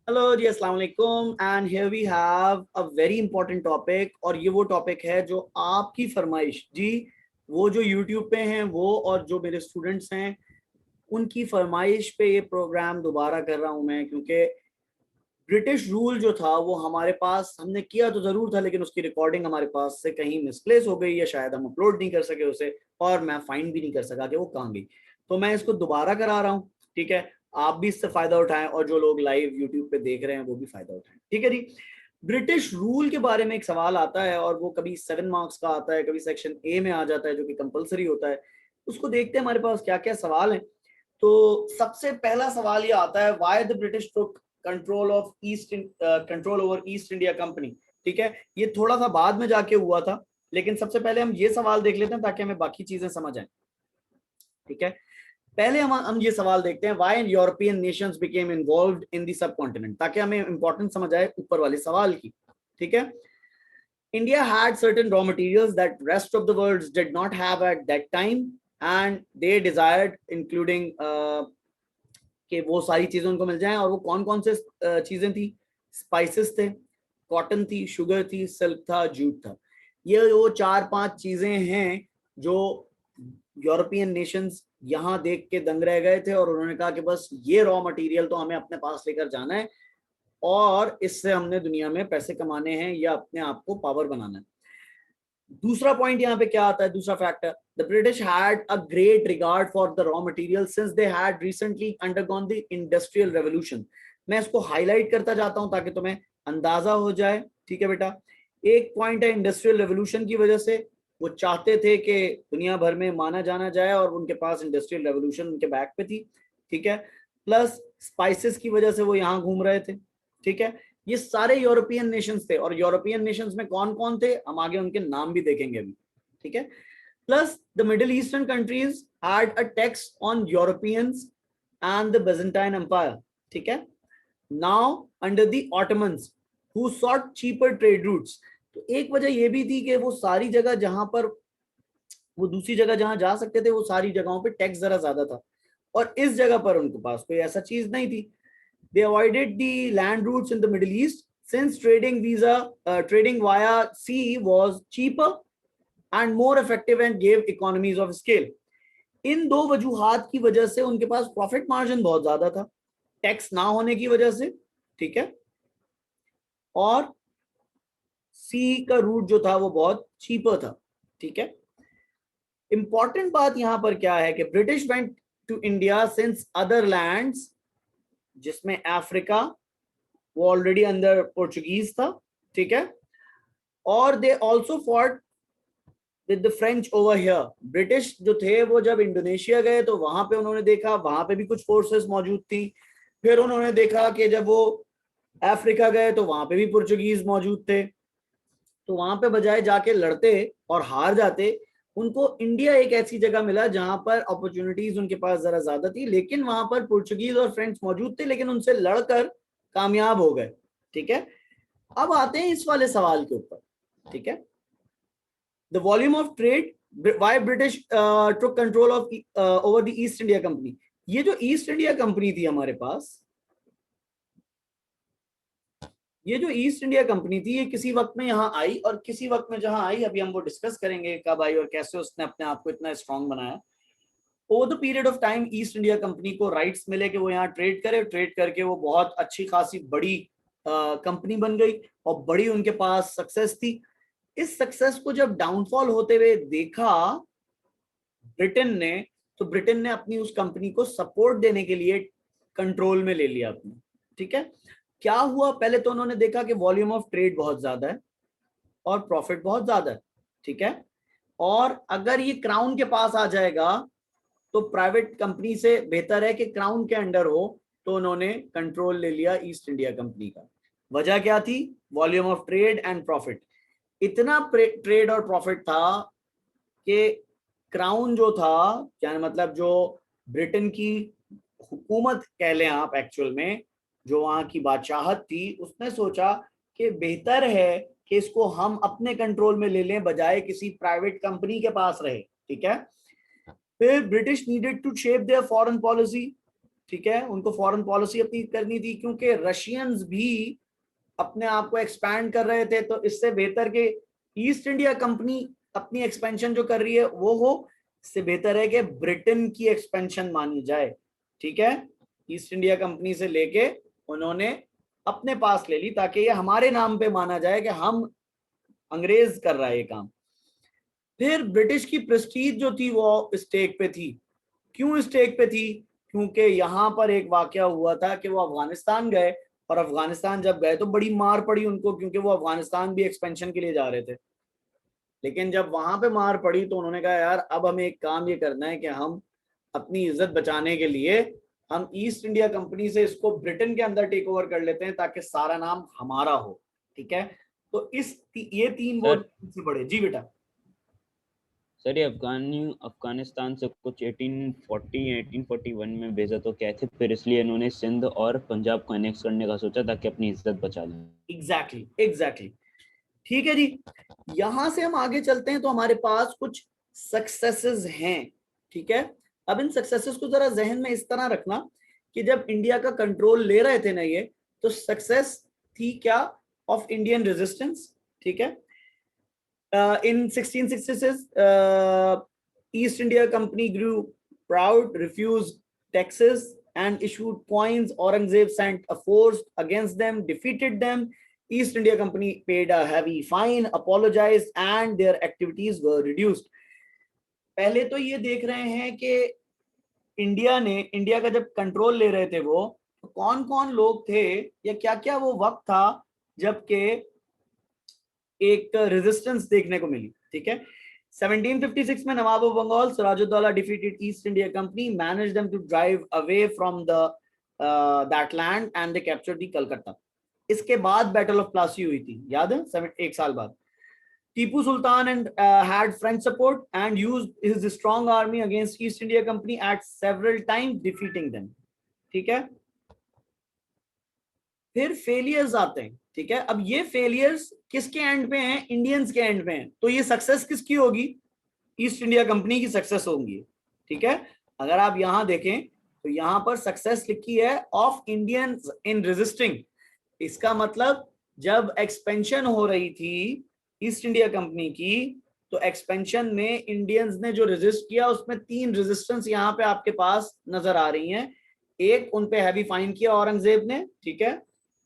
Hello ji, अस्सलाम वालेकुम। And here we have a very important topic, और ये वो टॉपिक है जो आपकी फरमाइश जी, वो जो यूट्यूब पे हैं वो, और जो मेरे स्टूडेंट्स हैं उनकी फरमाइश पे ये प्रोग्राम दोबारा कर रहा हूं मैं, क्योंकि ब्रिटिश रूल जो था वो हमारे पास हमने किया तो जरूर था, लेकिन उसकी रिकॉर्डिंग हमारे पास से कहीं मिसप्लेस हो गई, या शायद हम अपलोड नहीं कर सके उसे, और मैं फाइंड भी नहीं कर सका कि वो कहाँ गई। तो मैं इसको दोबारा करा रहा हूँ, ठीक है। आप भी इससे फायदा उठाएं, और जो लोग लाइव यूट्यूब पे देख रहे हैं वो भी फायदा उठाएं, ठीक है जी। ब्रिटिश रूल के बारे में एक सवाल आता है, और वो कभी 7 मार्क्स का आता है, कभी सेक्शन ए में आ जाता है जो कि कंपलसरी होता है। उसको देखते हैं हमारे पास क्या क्या सवाल हैं। तो सबसे पहला सवाल ये आता है, why the British took control of east control over east India company. ठीक है, ये थोड़ा सा बाद में जाके हुआ था, लेकिन सबसे पहले हम ये सवाल देख लेते हैं ताकि हमें बाकी चीजें समझ आए, ठीक है। पहले हम ये सवाल देखते हैं, why European Nations became involved in the sub continent, ताकि हमें इंपॉर्टेंट समझ आए ऊपर वाले सवाल की, ठीक है। India had certain raw materials that rest of the world did not have at that time, and they desired including कि वो सारी चीजें उनको मिल जाएं। और वो कौन कौन से चीजें थी? स्पाइसेस थे, कॉटन थी, शुगर थी, सिल्क था, जूट था। ये वो 4-5 चीजें हैं जो यूरोपियन नेशंस यहाँ देख के दंग रह गए थे, और उन्होंने कहा कि बस ये रॉ मटेरियल तो हमें अपने पास लेकर जाना है, और इससे हमने दुनिया में पैसे कमाने हैं या अपने आप को पावर बनाना है। दूसरा पॉइंट यहाँ पे क्या आता है, दूसरा factor, the British had a great regard for the raw material since they had recently undergone the industrial revolution. मैं इसको हाईलाइट करता जाता हूं ताकि तुम्हें अंदाजा हो जाए, ठीक है बेटा। एक पॉइंट है, इंडस्ट्रियल रेवोल्यूशन की वजह से वो चाहते थे कि दुनिया भर में माना जाना जाए, और उनके पास इंडस्ट्रियल रेवोल्यूशन उनके बैक पे थी, ठीक है। प्लस स्पाइसेस की वजह से वो यहाँ घूम रहे थे, ठीक है। ये सारे यूरोपियन नेशंस थे, और यूरोपियन नेशंस में कौन कौन थे हम आगे उनके नाम भी देखेंगे अभी, ठीक है। Plus the Middle Eastern countries had a tax on Europeans and the Byzantine Empire, ठीक है। Now under the Ottomans who sought cheaper trade routes. तो एक वजह यह भी थी कि वो सारी जगह जहां पर वो दूसरी जगह जहां जा सकते थे, वो सारी जगहों पे टैक्स जरा ज्यादा था, और इस जगह पर उनके पास कोई ऐसा चीज नहीं थी। They avoided the land routes in the Middle East since trading via sea was cheaper and more effective and gave economies of scale. इन दो वजूहात की वजह से उनके पास प्रॉफिट मार्जिन बहुत ज्यादा था, टैक्स ना होने की वजह से, ठीक है, और सी का रूट जो था वो बहुत चीपर था, ठीक है। इंपॉर्टेंट बात यहां पर क्या है कि British went to India since other lands, जिसमें अफ्रीका वो ऑलरेडी अंदर पोर्चुगीज था, ठीक है। और they also fought with the French over here. British जो थे वो जब इंडोनेशिया गए तो वहां पे उन्होंने देखा वहां पे भी कुछ फोर्सेस मौजूद थी। फिर उन्होंने देखा कि जब वो अफ्रीका गए तो वहां पे भी पुर्तगीज मौजूद थे। तो वहां पे बजाय जाके लड़ते और हार जाते, उनको इंडिया एक ऐसी जगह मिला जहां पर अपॉर्चुनिटीज उनके पास जरा ज्यादा थी, लेकिन वहां पर पुर्तगीज और फ्रेंच मौजूद थे, लेकिन उनसे लड़कर कामयाब हो गए, ठीक है। अब आते हैं इस वाले सवाल के ऊपर, ठीक है। The volume of trade, why British took control of over the east India company. ये जो ईस्ट इंडिया कंपनी थी हमारे पास, ये जो ईस्ट इंडिया कंपनी थी, ये किसी वक्त में यहाँ आई, और किसी वक्त में जहां आई अभी हम वो डिस्कस करेंगे कब आई और कैसे उसने अपने आप को इतना स्ट्रांग बनाया। Over the period of time east India company को राइट्स मिले कि वो यहाँ ट्रेड करे, ट्रेड करके वो बहुत अच्छी खासी बड़ी कंपनी बन गई, और बड़ी उनके पास सक्सेस थी। इस सक्सेस को जब डाउनफॉल होते हुए देखा ब्रिटेन ने, तो ब्रिटेन ने अपनी उस कंपनी को सपोर्ट देने के लिए कंट्रोल में ले लिया अपने, ठीक है। क्या हुआ, पहले तो उन्होंने देखा कि वॉल्यूम ऑफ ट्रेड बहुत ज्यादा है और प्रॉफिट बहुत ज्यादा है, ठीक है। और अगर ये क्राउन के पास आ जाएगा तो प्राइवेट कंपनी से बेहतर है कि क्राउन के अंडर हो, तो उन्होंने कंट्रोल ले लिया ईस्ट इंडिया कंपनी का। वजह क्या थी? Volume of trade and profit. इतना ट्रेड और प्रॉफिट था कि क्राउन जो था, यानी मतलब जो ब्रिटेन की हुकूमत कह लें आप, एक्चुअल में जो वहां की बादशाहत थी, उसने सोचा कि बेहतर है कि इसको हम अपने कंट्रोल में ले लें बजाय किसी प्राइवेट कंपनी के पास रहे, ठीक है। फिर British needed to shape their foreign policy, ठीक है, उनको फॉरेन पॉलिसी अपनी करनी थी, क्योंकि रशियंस भी अपने आप को एक्सपैंड कर रहे थे। तो इससे बेहतर कि ईस्ट इंडिया कंपनी अपनी एक्सपेंशन जो कर रही है वो हो, इससे बेहतर है कि ब्रिटेन की एक्सपेंशन मानी जाए। ठीक है, ईस्ट इंडिया कंपनी से लेके उन्होंने अपने पास ले ली, ताकि ये हमारे नाम पे माना जाए कि हम, अंग्रेज कर रहा है ये काम। फिर ब्रिटिश की प्रेस्टीज जो थी वो स्टेक पे थी। क्यों स्टेक पे थी? क्योंकि यहां पर एक वाकया हुआ था कि वो अफगानिस्तान गए, और अफगानिस्तान जब गए तो बड़ी मार पड़ी उनको, क्योंकि वो अफगानिस्तान भी एक्सपेंशन के लिए जा रहे थे। लेकिन जब वहां पे मार पड़ी तो उन्होंने कहा यार अब हमें एक काम ये करना है कि हम अपनी इज्जत बचाने के लिए हम ईस्ट इंडिया कंपनी से इसको ब्रिटेन के अंदर टेक ओवर कर लेते हैं, ताकि सारा नाम हमारा हो। ठीक है, तो ये तीन वो सर से बड़े। जी बेटा। सर ये अफगानिस्तान से कुछ 1840 1841 में बेइज्जत होके आए थे, फिर इसलिए इन्होंने सिंध और पंजाब को एनेक्स करने का सोचा ताकि अपनी इज्जत बचा लें। Exactly exactly. ठीक है जी, यहां से हम आगे चलते हैं तो हमारे पास कुछ सक्सेसेस हैं। ठीक है, अब इन सक्सेसेस को जरा जहन में इस तरह रखना कि जब इंडिया का कंट्रोल ले रहे थे ना ये, तो सक्सेस थी क्या? Of Indian resistance. ठीक है, in 1666 East India Company grew proud, refused taxes and issued coins. Aurangzeb sent a force against them, defeated them. East India Company paid a heavy fine, apologized, and their activities were reduced. पहले तो ये देख रहे हैं कि India का जब control ले रहे थे वो, तो कौन कौन लोग थे या क्या क्या वो वक्त था जबकि एक रेजिस्टेंस देखने को मिली। ठीक है, 1756 में nawab of Bengal Sirajuddaula defeated East India Company, manage them to drive away from the that land and they capture the Calcutta. इसके बाद बैटल ऑफ प्लासी हुई थी, याद है, एक साल बाद। Tipu Sultan and had French support and used his strong army against East India Company at several times, defeating them. ठीक है, फिर फेलियर्स आते हैं। ठीक है, अब ये फेलियर्स किसके एंड पे हैं? इंडियंस के एंड पे हैं। तो ये सक्सेस किसकी होगी? ईस्ट इंडिया कंपनी की सक्सेस होगी। ठीक है, अगर आप यहां देखें तो यहां पर सक्सेस लिखी है ऑफ इंडियंस इन रेजिस्टिंग। इसका मतलब जब एक्सपेंशन हो रही थी ईस्ट इंडिया कंपनी की, तो एक्सपेंशन में इंडियंस ने जो रेजिस्ट किया उसमें 3 रेजिस्टेंस यहां पे आपके पास नजर आ रही हैं। एक, उन पे हैवी फाइन किया औरंगजेब ने। ठीक है,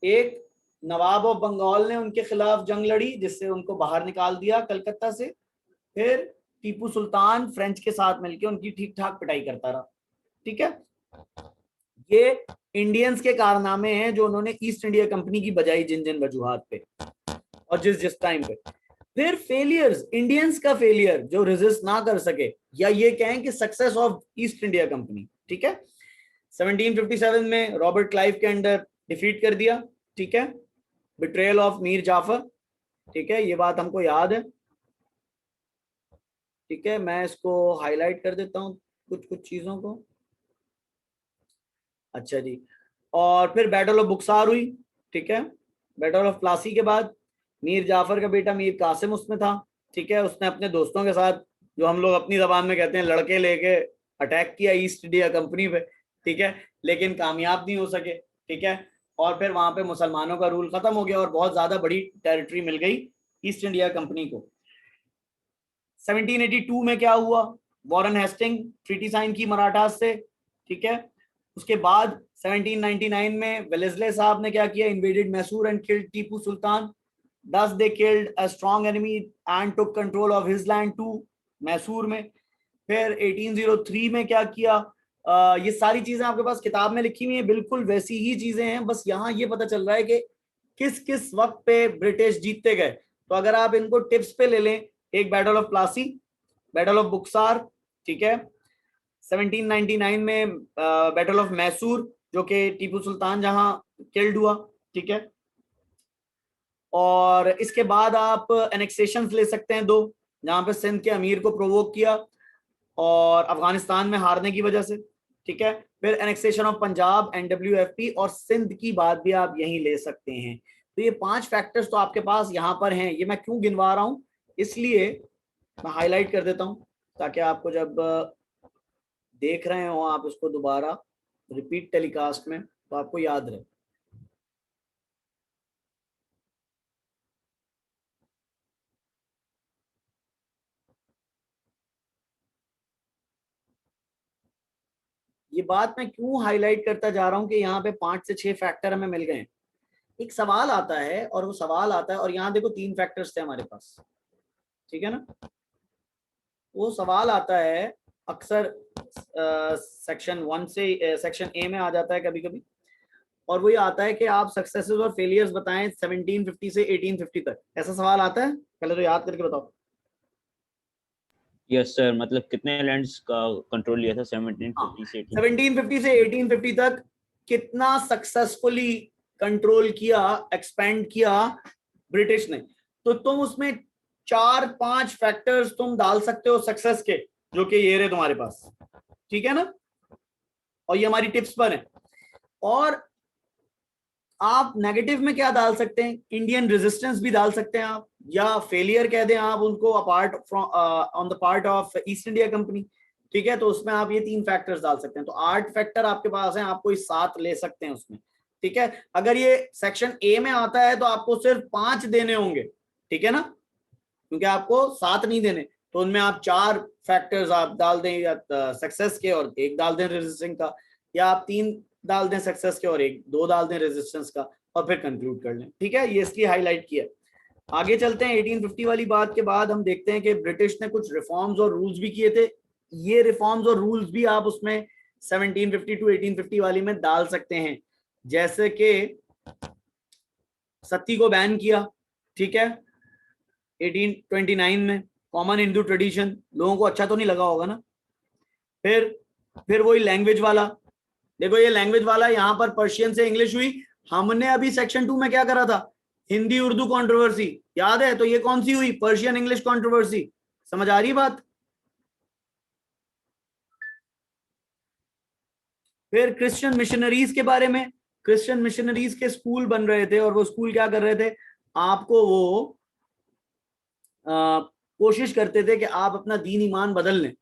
एक, नवाब ऑफ बंगाल ने उनके खिलाफ जंग लड़ी जिससे उनको बाहर निकाल दिया कलकत्ता से। फिर टीपू सुल्तान फ्रेंच के साथ मिलकर उनकी ठीक ठाक पिटाई करता रहा। ठीक है, ये इंडियंस के कारनामे हैं जो उन्होंने ईस्ट इंडिया कंपनी की बजाई जिन जिन वजूहात पे और जिस जिस टाइम पे। फिर फेलियर्स, इंडियंस का फेलियर जो रेजिस्ट ना कर सके, या ये कहें कि success of east India company. ठीक है, 1757 में रॉबर्ट क्लाइव के अंडर डिफीट कर दिया। ठीक है, बिट्रेयल ऑफ मीर जाफर। ठीक है, ये बात हमको याद है। ठीक है, मैं इसको हाईलाइट कर देता हूँ कुछ कुछ चीजों को। अच्छा जी, और फिर बैटल ऑफ बुक्सार हुई। ठीक है, बैटल ऑफ प्लासी के बाद मीर जाफर का बेटा मीर कासिम उसमें था। ठीक है, उसने अपने दोस्तों के साथ, जो हम लोग अपनी जबान में कहते हैं, लड़के लेके अटैक किया ईस्ट इंडिया कंपनी पे। ठीक है, लेकिन कामयाब नहीं हो सके। ठीक है, और फिर वहां पे मुसलमानों का रूल खत्म हो गया और बहुत ज्यादा बड़ी टेरिटरी मिल गई ईस्ट इंडिया कंपनी को। 1782 में क्या हुआ? वॉरेन हेस्टिंग ट्रीटी साइन की मराठास से। ठीक है, उसके बाद 1799 में वेलेस्ले साहब ने क्या किया? Invaded Mysore and killed Tipu Sultan. Thus they killed a strong enemy and took control of his land too, Mysore में। फिर 1803 में क्या किया? ये सारी चीजें आपके पास किताब में लिखी हुई हैं, बिल्कुल वैसी ही चीजें हैं, बस यहाँ ये पता चल रहा है कि किस किस वक्त पे ब्रिटिश जीतते गए। तो अगर आप इनको टिप्स पे ले लें, एक battle of Plassey, battle of Buxar. ठीक है, 1799 में बैटल ऑफ मैसूर जो कि टीपू सुल्तान जहां किल्ड हुआ। ठीक है, और इसके बाद आप एनेक्सेशन ले सकते हैं दो, जहां पे सिंध के अमीर को प्रोवोक किया और अफगानिस्तान में हारने की वजह से। ठीक है, फिर एनेक्सेशन ऑफ पंजाब, NWFP और सिंध की बात भी आप यहीं ले सकते हैं। तो ये 5 फैक्टर्स तो आपके पास यहाँ पर हैं। ये मैं क्यों गिनवा रहा हूँ, इसलिए मैं हाईलाइट कर देता हूँ ताकि आपको जब देख रहे हो आप उसको दोबारा, रिपीट टेलीकास्ट में, तो आपको याद रहे। ये बात मैं क्यों हाईलाइट करता जा रहा हूं कि यहाँ पे 5 से 6 फैक्टर हमें मिल गए हैं। एक सवाल आता है और वो सवाल आता है, और यहाँ देखो 3 फैक्टर्स थे हमारे पास, ठीक है ना। वो सवाल आता है अक्सर सेक्शन 1 से सेक्शन ए में आ जाता है कभी कभी, और वो ये आता है कि आप सक्सेसेस और फेलियर्स बताएं 1750 से 1850 तक। ऐसा सवाल आता है, पहले तो याद करके बताओ। यस सर, मतलब कितने लैंड्स का कंट्रोल लिया था 1750 से 1850? 1750 से 1850 तक कितना सक्सेसफुली कंट्रोल किया, एक्सपेंड किया ब्रिटिश ने। तो तुम उसमें 4-5 फैक्टर्स तुम डाल सकते हो सक्सेस के, जो कि ये रहे तुम्हारे पास, ठीक है ना। और ये हमारी टिप्स पर है। और आप नेगेटिव में क्या डाल सकते हैं, इंडियन रेजिस्टेंस भी डाल सकते हैं आप, या फेलियर कह दें आप उनको, apart from on the part of east India company, ठीक है। तो उसमें आप ये 3 फैक्टर्स डाल सकते हैं। तो 8 फैक्टर आपके पास हैं, आप कोई 7 ले सकते हैं उसमें, ठीक है। अगर ये सेक्शन ए में आता है तो आपको सिर्फ 5 देने होंगे, ठीक है ना, क्योंकि आपको 7 नहीं देने। तो उनमें आप 4 फैक्टर्स आप डाल दें या सक्सेस के, और 1 डाल दें रेजिस्टेंस का, या आप 3 डाल दें सक्सेस के और 2 डाल दें रेजिस्टेंस का, और फिर कंक्लूड कर लें, ठीक है। ये इसलिए हाईलाइट किया। आगे चलते हैं। 1850 वाली बात के बाद हम देखते हैं कि ब्रिटिश ने कुछ रिफॉर्म्स और रूल्स भी किए थे। ये रिफॉर्म्स और रूल्स भी आप उसमें 1750 टू 1850 वाली में डाल सकते हैं। जैसे कि सती को बैन किया, ठीक है, 1829 में। कॉमन हिंदू ट्रेडिशन, लोगों को अच्छा तो नहीं लगा होगा ना। फिर वही लैंग्वेज वाला, देखो ये लैंग्वेज वाला, यहां पर पर्शियन से इंग्लिश हुई। हमने अभी सेक्शन 2 में क्या करा था, हिंदी उर्दू कंट्रोवर्सी, याद है। तो ये कौन सी हुई, पर्शियन इंग्लिश कंट्रोवर्सी। समझ आ रही बात। फिर क्रिश्चियन मिशनरीज के बारे में, क्रिश्चियन मिशनरीज के स्कूल बन रहे थे, और वो स्कूल क्या कर रहे थे, आपको वो कोशिश करते थे कि आप अपना दीन ईमान बदल लें,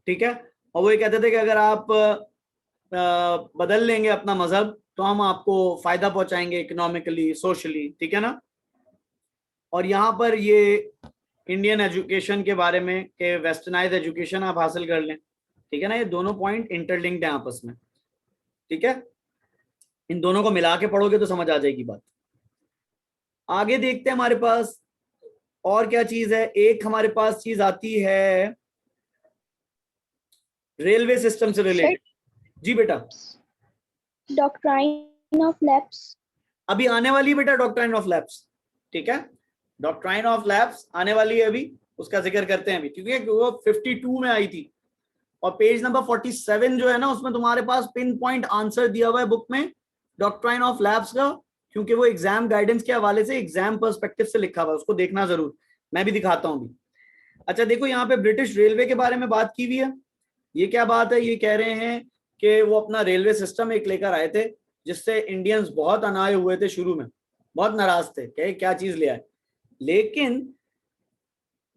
ठीक है। और वो ये कहते थे कि अगर आप बदल लेंगे अपना मजहब तो हम आपको फायदा पहुंचाएंगे इकोनॉमिकली, सोशली, ठीक है ना। और यहाँ पर ये इंडियन एजुकेशन के बारे में कि वेस्टर्नाइज एजुकेशन आप हासिल कर लें, ठीक है ना। ये दोनों पॉइंट इंटरलिंक्ड हैं आपस में, ठीक है। इन दोनों को मिला के पढ़ोगे तो समझ आ जाएगी बात। आगे देखते हैं हमारे पास और क्या चीज है। एक हमारे पास चीज आती है रेलवे सिस्टम से रिलेटेड। जी बेटा, डॉक्ट्राइन ऑफ लैप्स अभी आने वाली है बेटा, डॉक्ट्राइन ऑफ लैप्स, ठीक है। डॉक्ट्राइन ऑफ लैप्स आने वाली है अभी, उसका जिक्र करते हैं अभी, क्योंकि वो 52 में आई थी। और पेज नंबर 47 जो है ना, उसमें तुम्हारे पास पिन पॉइंट आंसर दिया हुआ है बुक में डॉक्ट्राइन ऑफ लैप्स का, क्योंकि वो एग्जाम गाइडेंस के हवाले से एग्जाम पर्सपेक्टिव से लिखा हुआ है, उसको देखना जरूर। मैं भी दिखाता हूं अभी। अच्छा देखो, यहाँ पे ब्रिटिश रेलवे के बारे में बात की हुई है। ये क्या बात है, ये कह रहे हैं कि वो अपना रेलवे सिस्टम एक लेकर आए थे, जिससे इंडियंस बहुत अनाए हुए थे, शुरू में बहुत नाराज थे कि क्या चीज ले आए। लेकिन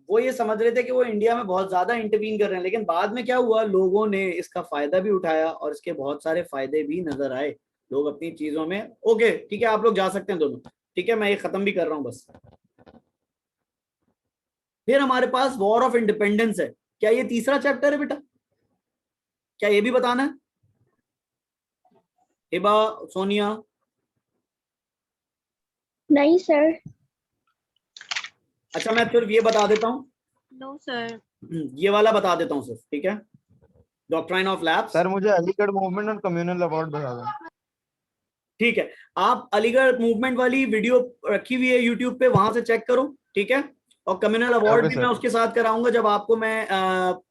वो ये समझ रहे थे कि वो इंडिया में बहुत ज्यादा इंटरवीन कर रहे हैं। लेकिन बाद में क्या हुआ, लोगों ने इसका फायदा भी उठाया और इसके बहुत सारे फायदे भी नजर आए। लोग अपनी चीजों में, ओके ठीक है, आप लोग जा सकते हैं दोनों, ठीक है। मैं ये खत्म भी कर रहा हूं बस। फिर हमारे पास वॉर ऑफ इंडिपेंडेंस है। क्या ये तीसरा चैप्टर है बेटा, क्या ये भी बताना है, हिबा, सोनिया? नहीं सर। अच्छा मैं सिर्फ ये बता देता हूँ, नो सर। ये वाला बता देता हूँ सिर्फ, ठीक है। Doctrine of lapse. सर मुझे अलीगढ़ मूवमेंट और कम्युनल अवार्ड बता दो। ठीक है, आप अलीगढ़ मूवमेंट वाली वीडियो रखी हुई है यूट्यूब पे, वहां से चेक करो, ठीक है। और कम्युनल अवार्ड भी मैं उसके साथ कराऊंगा जब आपको मैं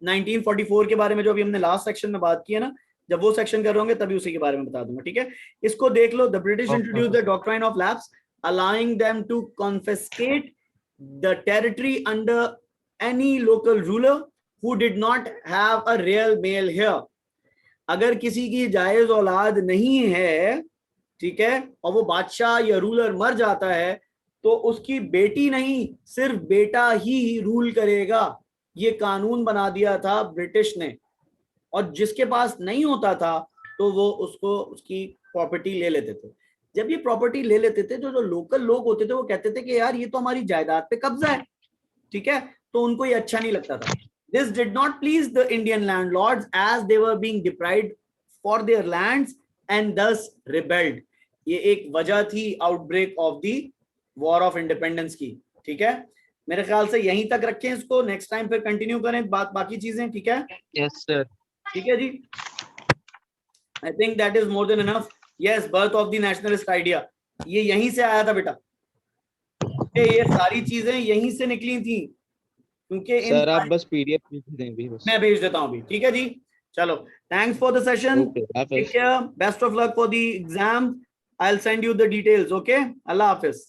1944 के बारे में, जो अभी हमने लास्ट सेक्शन में बात की है ना, जब वो सेक्शन कर होंगे तभी उसी के बारे में बता दूंगा, ठीक है। इसको देख लो। The British introduce the doctrine of lapse allowing them to confiscate the territory under any local ruler who did not have a real male heir। अगर किसी की जायज औलाद नहीं है, ठीक है, और वो बादशाह या रूलर मर जाता है, तो उसकी बेटी नहीं, सिर्फ बेटा ही रूल करेगा। ये कानून बना दिया था ब्रिटिश ने। और जिसके पास नहीं होता था तो तो वो उसको उसकी प्रॉपर्टी ले लेते थे। जब ये प्रॉपर्टी ले लेते थे तो जो लोकल लोग होते थे वो कहते थे कि यार ये तो हमारी जायदाद पे कब्जा है, ठीक है, तो उनको ये अच्छा नहीं लगता था। This did not please the Indian landlords as they were being deprived for their lands and thus rebelled. ये एक वजह थी outbreak of the war of independence की, ठीक है। मेरे ख्याल से यहीं तक रखें इसको, नेक्स्ट टाइम फिर कंटिन्यू करें बाकी चीजें, ठीक है। Yes sir. ठीक है जी, I think that is more than enough. Yes, birth of the nationalist idea ये यहीं से आया था बेटा, ये सारी चीजें यहीं से निकली थी, क्योंकि सर आप बस पीडीएफ भेज दें भी बस। मैं भेज देता हूँ अभी, ठीक है जी। चलो, thanks for the session, take care, best of luck for the exam, I will send you the details, okay, अल्लाह हाफिज।